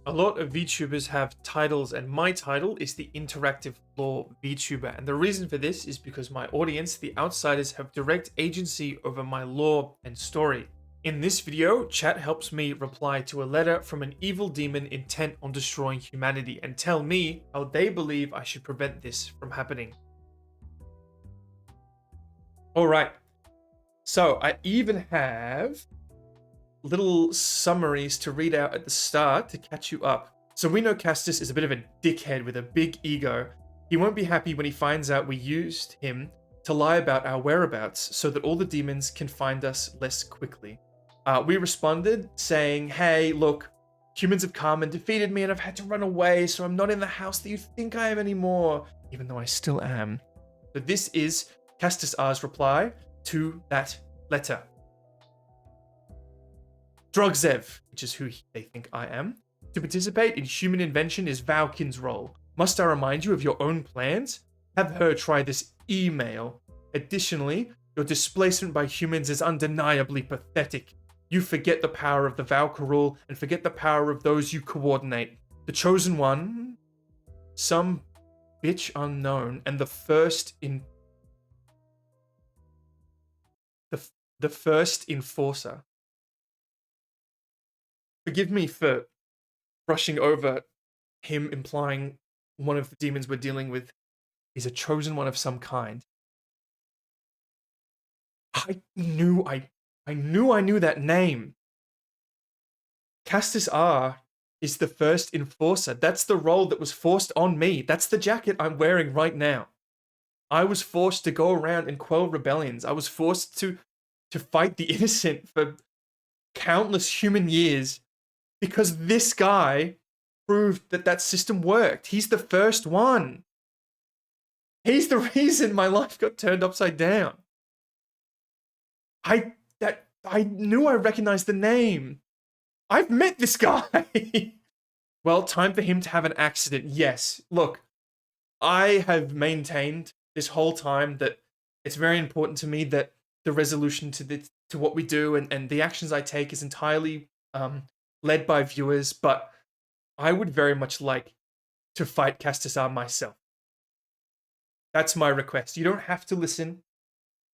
A lot of VTubers have titles, and my title is the Interactive Lore VTuber. And the reason for this is because my audience, the outsiders, have direct agency over my lore and story. In this video, chat helps me reply to a letter from an evil demon intent on destroying humanity and tell me how they believe I should prevent this from happening. Alright, so I even have little summaries to read out at the start to catch you up. So we know Casta'a is a bit of a dickhead with a big ego. He won't be happy when he finds out we used him to lie about our whereabouts so that all the demons can find us less quickly. We responded saying, hey, look, humans have come and defeated me and I've had to run away, so I'm not in the house that you think I am anymore, even though I still am. So this is Casta''s reply to that letter. Jozef, which is who they think I am. To participate in human invention is Valkin's role. Must I remind you of your own plans? Have her try this email. Additionally, your displacement by humans is undeniably pathetic. You forget the power of the Valkyrie and forget the power of those you coordinate. The chosen one, some bitch unknown, and the first enforcer. Forgive me for brushing over him implying one of the demons we're dealing with is a chosen one of some kind. I knew that name. Casta'a is the first enforcer. That's the role that was forced on me. That's the jacket I'm wearing right now. I was forced to go around and quell rebellions. I was forced to fight the innocent for countless human years because this guy proved that system worked. He's the first one. He's the reason my life got turned upside down. I knew I recognized the name. I've met this guy. Well, time for him to have an accident. Yes. Look, I have maintained this whole time that it's very important to me that the resolution to what we do and the actions I take is entirely led by viewers, but I would very much like to fight Casta'a myself. That's my request. You don't have to listen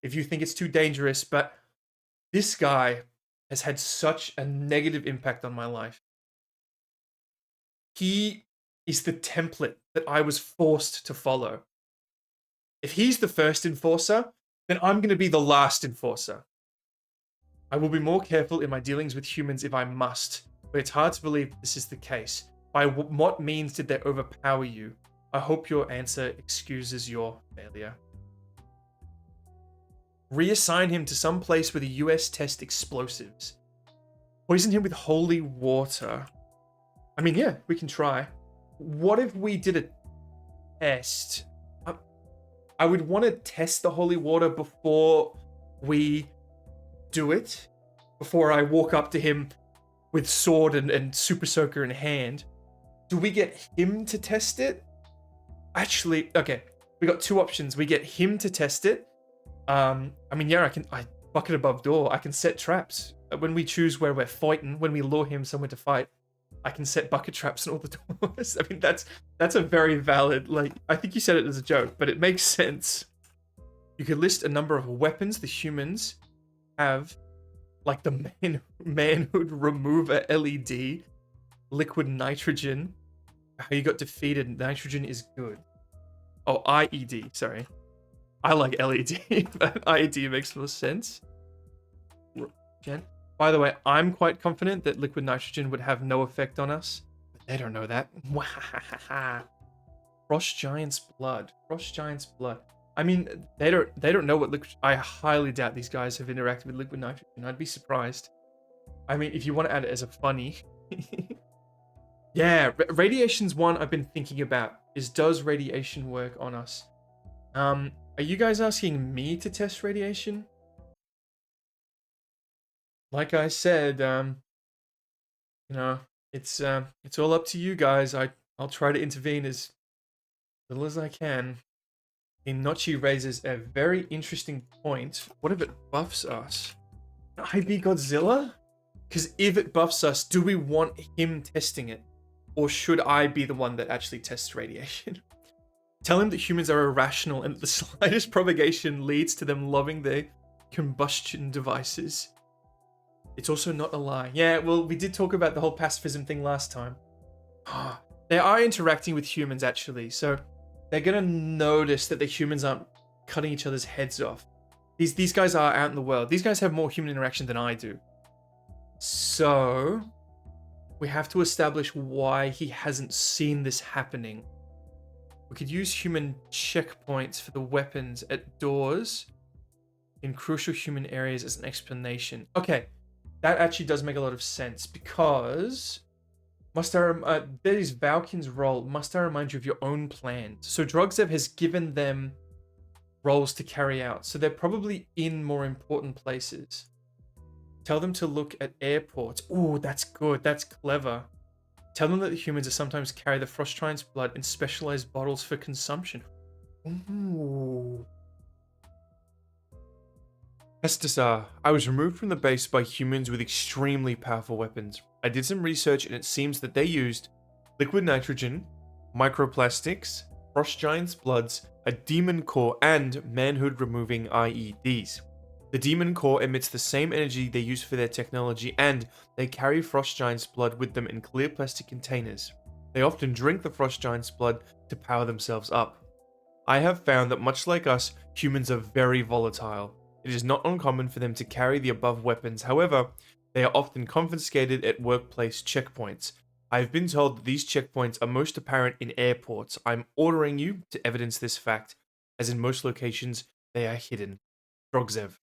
if you think it's too dangerous, but this guy has had such a negative impact on my life. He is the template that I was forced to follow. If he's the first enforcer, then I'm going to be the last enforcer. I will be more careful in my dealings with humans if I must, but it's hard to believe this is the case. By what means did they overpower you? I hope your answer excuses your failure. Reassign him to some place where the US test explosives. Poison him with holy water. I mean, yeah, we can try. What if we did a test? I would want to test the holy water before we do it. Before I walk up to him with sword and super soaker in hand. Do we get him to test it? Actually, okay. We got two options. We get him to test it. I mean, yeah, I bucket above door. I can set traps. When we choose where we're fighting, when we lure him somewhere to fight, I can set bucket traps on all the doors. I mean, that's a very valid, like, I think you said it as a joke, but it makes sense. You could list a number of weapons the humans have, like the manhood remover LED, liquid nitrogen. How you got defeated, nitrogen is good. Oh, IED, sorry. I like LED, but IED makes more sense. By the way, I'm quite confident that liquid nitrogen would have no effect on us. But they don't know that. Frost Giant's blood. Frost Giant's blood. I mean, they don't know what liquid... I highly doubt these guys have interacted with liquid nitrogen. I'd be surprised. I mean, if you want to add it as a funny... Yeah, radiation's one I've been thinking about. Does radiation work on us? Are you guys asking me to test radiation? Like I said, you know, it's all up to you guys. I'll try to intervene as little as I can. Inochi raises a very interesting point. What if it buffs us? Can I be Godzilla? Because if it buffs us, do we want him testing it? Or should I be the one that actually tests radiation? Tell him that humans are irrational and the slightest provocation leads to them loving their combustion devices. It's also not a lie. Yeah, well, we did talk about the whole pacifism thing last time. They are interacting with humans, actually, so they're gonna notice that the humans aren't cutting each other's heads off. These guys are out in the world. These guys have more human interaction than I do. So, we have to establish why he hasn't seen this happening. We could use human checkpoints for the weapons at doors in crucial human areas as an explanation. Okay, that actually does make a lot of sense because that is Valkin's role. Must I remind you of your own plans? So Jozef has given them roles to carry out, so they're probably in more important places. Tell them to look at airports. Ooh, that's good. That's clever. Tell them that the humans are sometimes carry the Frost Giant's blood in specialized bottles for consumption. Ooh. Casta'a, I was removed from the base by humans with extremely powerful weapons. I did some research and it seems that they used liquid nitrogen, microplastics, Frost Giant's bloods, a demon core, and manhood removing IEDs. The demon core emits the same energy they use for their technology, and they carry Frost Giant's blood with them in clear plastic containers. They often drink the Frost Giant's blood to power themselves up. I have found that much like us, humans are very volatile. It is not uncommon for them to carry the above weapons, however, they are often confiscated at workplace checkpoints. I have been told that these checkpoints are most apparent in airports. I'm ordering you to evidence this fact, as in most locations, they are hidden. Jozef.